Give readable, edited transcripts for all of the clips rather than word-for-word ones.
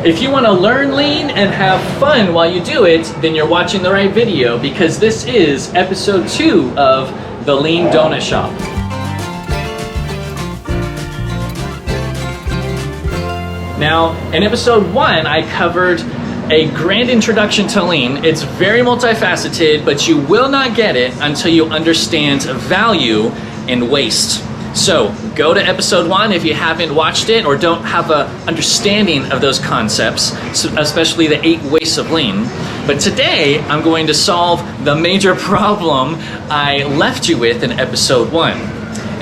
If you want to learn lean and have fun while you do it, then you're watching the right video, because this is episode 2 of the Lean Donut Shop. Now, in episode 1, I covered a grand introduction to lean. It's very multifaceted, but you will not get it until you understand value and waste. So go to episode 1 if you haven't watched it or don't have an understanding of those concepts, especially the 8 wastes of lean. But today I'm going to solve the major problem I left you with in episode 1,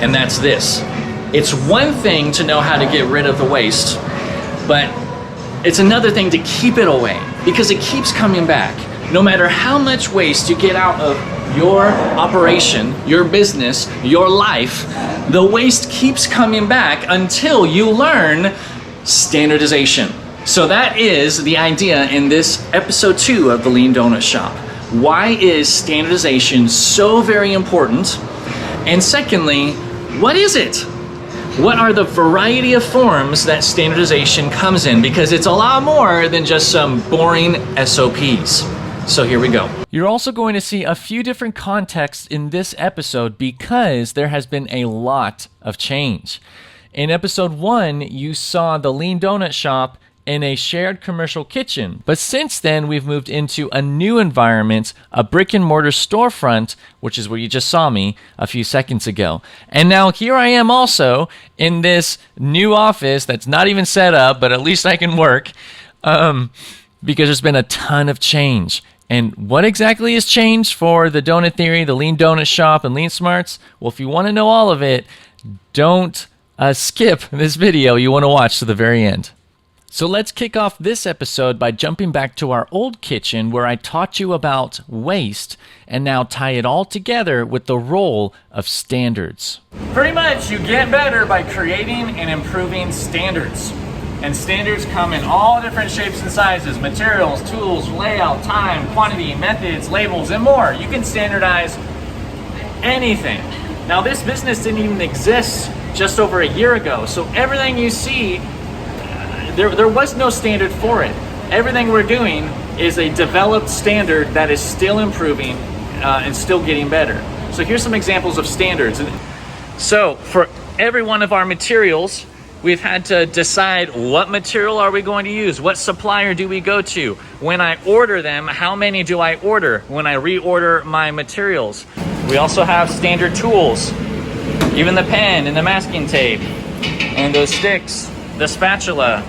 and that's this. It's one thing to know how to get rid of the waste, but it's another thing to keep it away, because it keeps coming back. No matter how much waste you get out of your operation, your business, your life, the waste keeps coming back until you learn standardization. So that is the idea in this episode 2 of the Lean Donut Shop. Why is standardization so very important? And secondly, what is it? What are the variety of forms that standardization comes in? Because it's a lot more than just some boring SOPs. So here we go. You're also going to see a few different contexts in this episode because there has been a lot of change. In episode 1, you saw the Lean Donut Shop in a shared commercial kitchen. But since then, we've moved into a new environment, a brick and mortar storefront, which is where you just saw me a few seconds ago. And now here I am also in this new office that's not even set up, but at least I can work because there's been a ton of change. And what exactly has changed for the Donut Theory, the Lean Donut Shop, and Lean Smarts? Well, if you want to know all of it, don't skip this video. You want to watch to the very end. So let's kick off this episode by jumping back to our old kitchen where I taught you about waste and now tie it all together with the role of standards. Pretty much you get better by creating and improving standards. And standards come in all different shapes and sizes: materials, tools, layout, time, quantity, methods, labels, and more. You can standardize anything. Now, this business didn't even exist just over a year ago, so everything you see, there was no standard for it. Everything we're doing is a developed standard that is still improving and still getting better. So here's some examples of standards. So for every one of our materials, we've had to decide what material are we going to use, what supplier do we go to. When I order them, how many do I order when I reorder my materials? We also have standard tools, even the pen and the masking tape and those sticks, the spatula,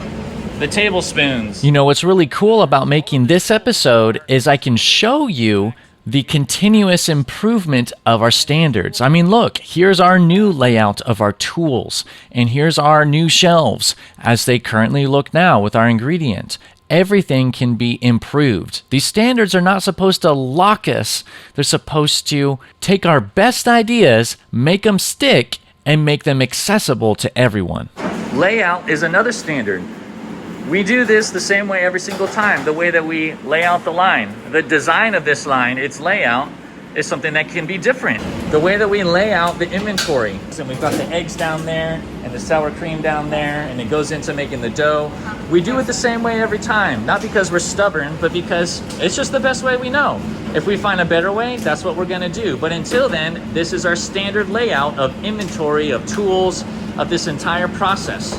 the tablespoons. You know, what's really cool about making this episode is I can show you the continuous improvement of our standards. I mean, look, here's our new layout of our tools, and here's our new shelves as they currently look now with our ingredient. Everything can be improved. These standards are not supposed to lock us. They're supposed to take our best ideas, make them stick, and make them accessible to everyone. Layout is another standard. We do this the same way every single time, the way that we lay out the line. The design of this line, its layout, is something that can be different. The way that we lay out the inventory. So we've got the eggs down there and the sour cream down there, and it goes into making the dough. We do it the same way every time, not because we're stubborn, but because it's just the best way we know. If we find a better way, that's what we're gonna do. But until then, this is our standard layout of inventory, of tools, of this entire process.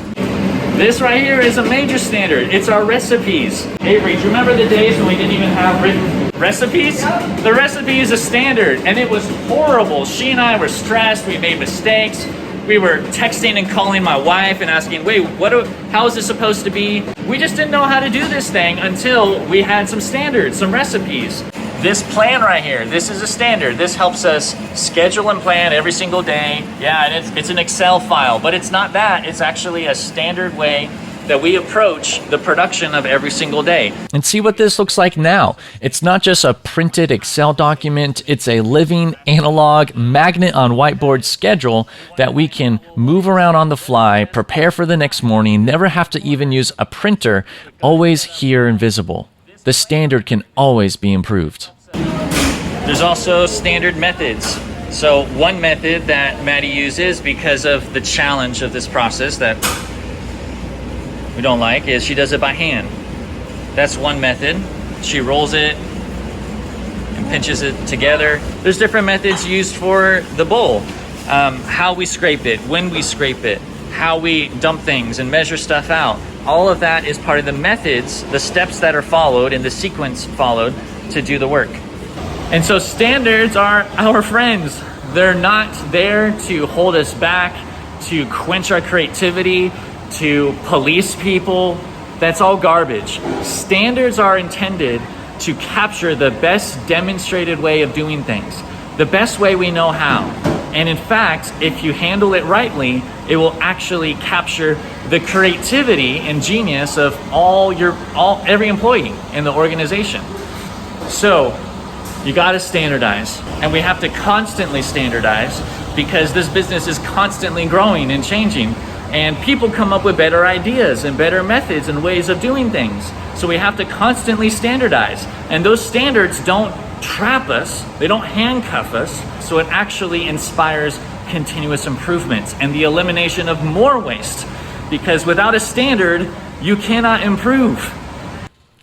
This right here is a major standard. It's our recipes. Avery, do you remember the days when we didn't even have written recipes? The recipe is a standard, and it was horrible. She and I were stressed. We made mistakes. We were texting and calling my wife and asking, wait, how is this supposed to be? We just didn't know how to do this thing until we had some standards, some recipes. This plan right here, this is a standard. This helps us schedule and plan every single day. Yeah, and it's an Excel file, but it's not that. It's actually a standard way that we approach the production of every single day. And see what this looks like now. It's not just a printed Excel document, it's a living analog magnet on whiteboard schedule that we can move around on the fly, prepare for the next morning, never have to even use a printer, always here and visible. The standard can always be improved. There's also standard methods. So one method that Maddie uses because of the challenge of this process that we don't like is she does it by hand. That's one method. She rolls it and pinches it together. There's different methods used for the bowl. How we scrape it, when we scrape it, how we dump things and measure stuff out. All of that is part of the methods, the steps that are followed and the sequence followed to do the work. And so standards are our friends. They're not there to hold us back, to quench our creativity, to police people. That's all garbage. Standards are intended to capture the best demonstrated way of doing things, the best way we know how. And in fact, if you handle it rightly, it will actually capture the creativity and genius of every employee in the organization. So you got to standardize, and we have to constantly standardize because this business is constantly growing and changing, and people come up with better ideas and better methods and ways of doing things. So we have to constantly standardize, and those standards don't trap us, they don't handcuff us, so it actually inspires continuous improvements and the elimination of more waste, because without a standard, you cannot improve.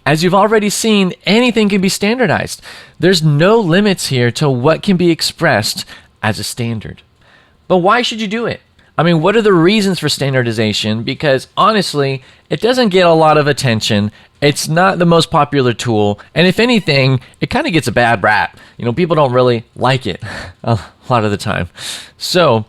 As you've already seen, anything can be standardized. There's no limits here to what can be expressed as a standard. But why should you do it? I mean, what are the reasons for standardization? Because honestly, it doesn't get a lot of attention. It's not the most popular tool. And if anything, it kind of gets a bad rap. People don't really like it a lot of the time. So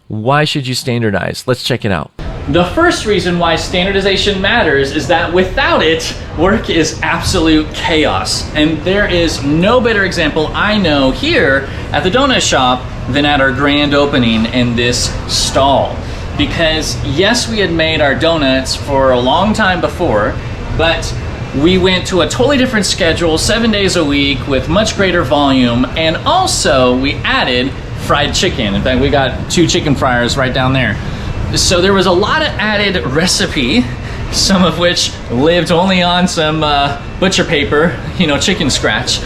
why should you standardize? Let's check it out. The first reason why standardization matters is that without it, work is absolute chaos. And there is no better example I know here at the donut shop than at our grand opening in this stall. Because yes, we had made our donuts for a long time before, but we went to a totally different schedule, 7 days a week with much greater volume, and also we added fried chicken. In fact, we got 2 chicken fryers right down there. So there was a lot of added recipe, some of which lived only on some butcher paper, chicken scratch.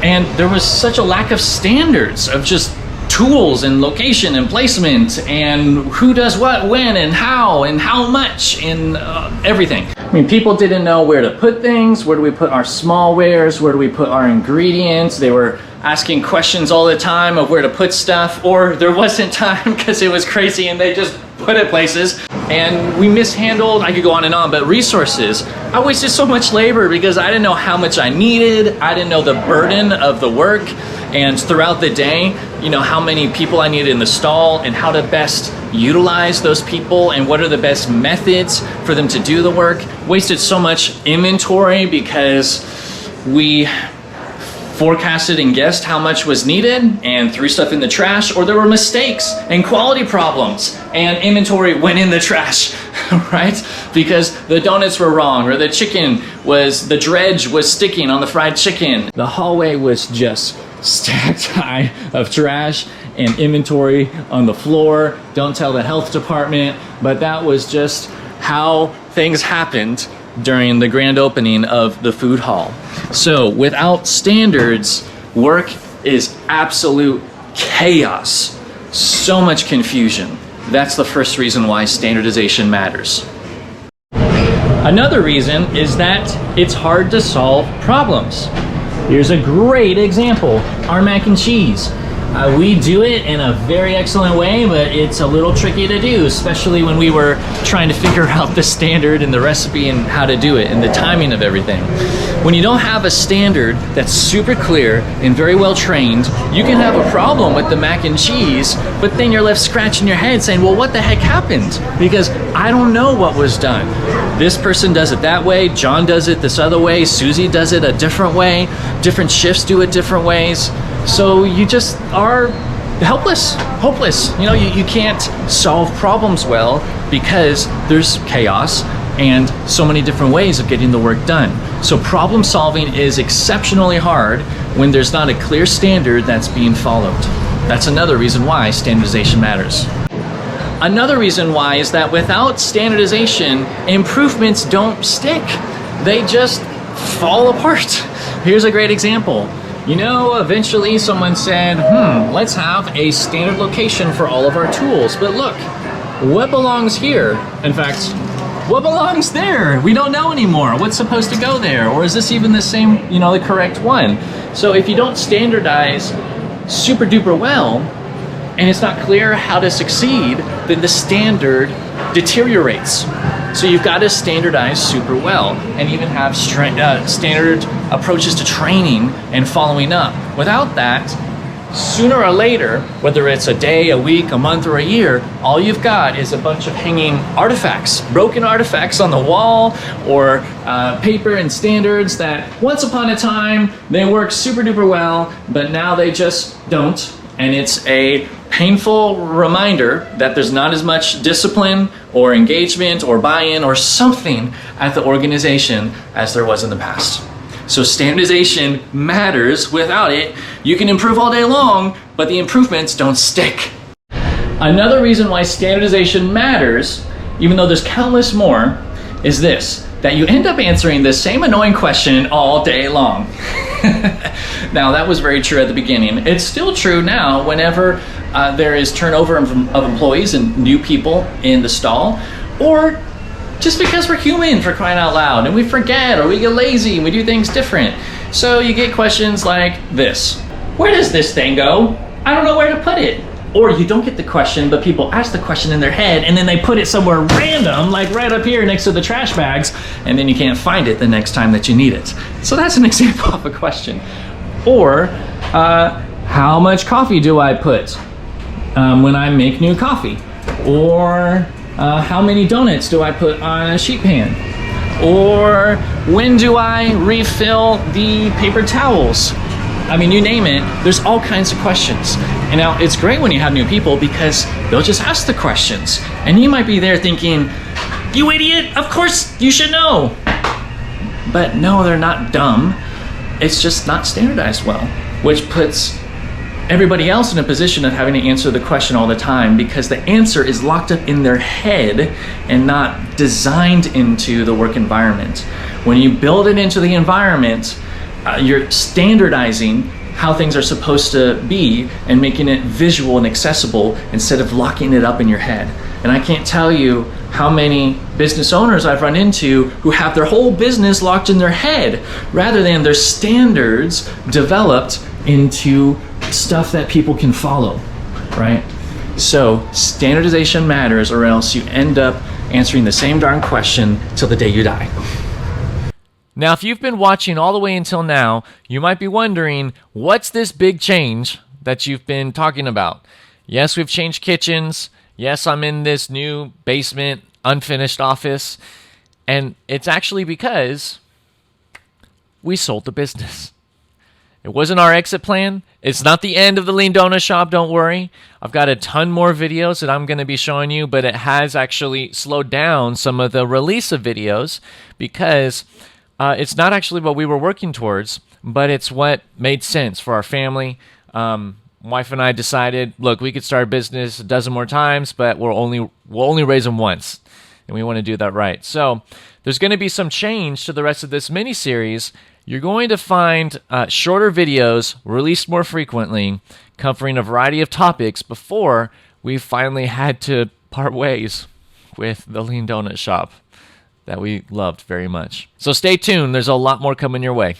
And there was such a lack of standards of just tools and location and placement and who does what, when, and how much, and everything. I mean, people didn't know where to put things. Where do we put our smallwares? Where do we put our ingredients? They were asking questions all the time of where to put stuff, or there wasn't time because it was crazy and they just put it places. And we mishandled, I could go on, but resources. I wasted so much labor because I didn't know how much I needed. I didn't know the burden of the work. And throughout the day, how many people I needed in the stall and how to best utilize those people and what are the best methods for them to do the work. Wasted so much inventory because we forecasted and guessed how much was needed and threw stuff in the trash, or there were mistakes and quality problems and inventory went in the trash, right? Because the donuts were wrong, or the dredge was sticking on the fried chicken. The hallway was just stacked high of trash and inventory on the floor. Don't tell the health department, but that was just how things happened during the grand opening of the food hall. So without standards, work is absolute chaos. So much confusion. That's the first reason why standardization matters. Another reason is that it's hard to solve problems. Here's a great example, our mac and cheese. We do it in a very excellent way, but it's a little tricky to do, especially when we were trying to figure out the standard and the recipe and how to do it and the timing of everything. When you don't have a standard that's super clear and very well trained, you can have a problem with the mac and cheese, but then you're left scratching your head saying, well, what the heck happened? Because I don't know what was done. This person does it that way, John does it this other way, Susie does it a different way, different shifts do it different ways. So you just are helpless, hopeless. You can't solve problems well because there's chaos and so many different ways of getting the work done. So problem solving is exceptionally hard when there's not a clear standard that's being followed. That's another reason why standardization matters. Another reason why is that without standardization, improvements don't stick. They just fall apart. Here's a great example. Eventually someone said, let's have a standard location for all of our tools. But look, what belongs here? In fact, What belongs there? We don't know anymore. What's supposed to go there? Or is this even the same, the correct one? So if you don't standardize super duper well, and it's not clear how to succeed, then the standard deteriorates. So you've got to standardize super well and even have standard approaches to training and following up. Without that, sooner or later, whether it's a day, a week, a month, or a year, all you've got is a bunch of hanging artifacts, broken artifacts on the wall, or paper and standards that once upon a time, they worked super duper well, but now they just don't. And it's a painful reminder that there's not as much discipline or engagement or buy-in or something at the organization as there was in the past. So standardization matters. Without it, you can improve all day long, but the improvements don't stick. Another reason why standardization matters, even though there's countless more, is this, that you end up answering the same annoying question all day long. Now, that was very true at the beginning. It's still true now whenever there is turnover of employees and new people in the stall, or just because we're human, for crying out loud, and we forget or we get lazy and we do things different. So you get questions like this: where does this thing go? I don't know where to put it. Or you don't get the question, but people ask the question in their head and then they put it somewhere random, like right up here next to the trash bags, and then you can't find it the next time that you need it. So that's an example of a question. Or how much coffee do I put when I make new coffee? Or how many donuts do I put on a sheet pan? Or when do I refill the paper towels? I mean, you name it, there's all kinds of questions. And now it's great when you have new people because they'll just ask the questions. And you might be there thinking, you idiot, of course you should know. But no, they're not dumb. It's just not standardized well, which puts everybody else in a position of having to answer the question all the time because the answer is locked up in their head and not designed into the work environment. When you build it into the environment, you're standardizing how things are supposed to be and making it visual and accessible instead of locking it up in your head. And I can't tell you how many business owners I've run into who have their whole business locked in their head rather than their standards developed into stuff that people can follow, right? So standardization matters, or else you end up answering the same darn question till the day you die. Now, if you've been watching all the way until now, you might be wondering, what's this big change that you've been talking about? Yes, we've changed kitchens. Yes, I'm in this new basement, unfinished office. And it's actually because we sold the business. It wasn't our exit plan. It's not the end of the Lean Donut Shop, don't worry. I've got a ton more videos that I'm going to be showing you, but it has actually slowed down some of the release of videos because it's not actually what we were working towards, but it's what made sense for our family. Wife and I decided, look, we could start a business a dozen more times, but we'll only raise them once, and we want to do that right. So there's going to be some change to the rest of this mini-series. You're going to find shorter videos released more frequently, covering a variety of topics before we finally had to part ways with the Lean Donut Shop that we loved very much. So stay tuned. There's a lot more coming your way.